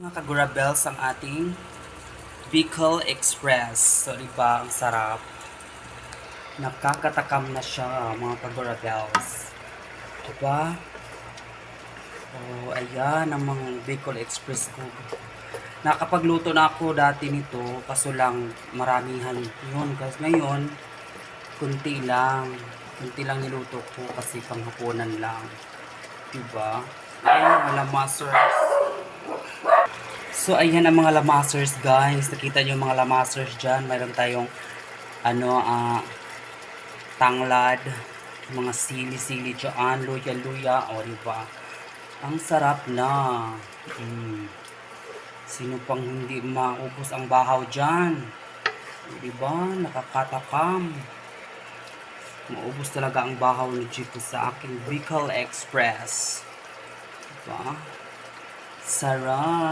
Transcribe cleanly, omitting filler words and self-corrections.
Mga kagurabels ang ating Bicol Express. So, diba, ang sarap. Nakakatakam na siya, mga kagurabels. Diba? Oh, ayan ang mga Bicol Express ko. Nakapagluto na ako dati nito, kaso lang maramihan yun. Kasi ngayon, kunti lang. Kunti lang niluto ko kasi panghapunan lang. Diba? Ayan, malamasters. So, ayan ang mga lamasers, guys. Nakita nyo yung mga lamasers dyan. Mayroon tayong, tanglad. Mga sili-sili dyan. Luya-luya. O, diba? Ang sarap na. Sino pang hindi maubos ang bahaw dyan? Diba? Nakakatakam. Maubos talaga ang bahaw ni Chico sa aking Bicol Express. Diba? Sarap.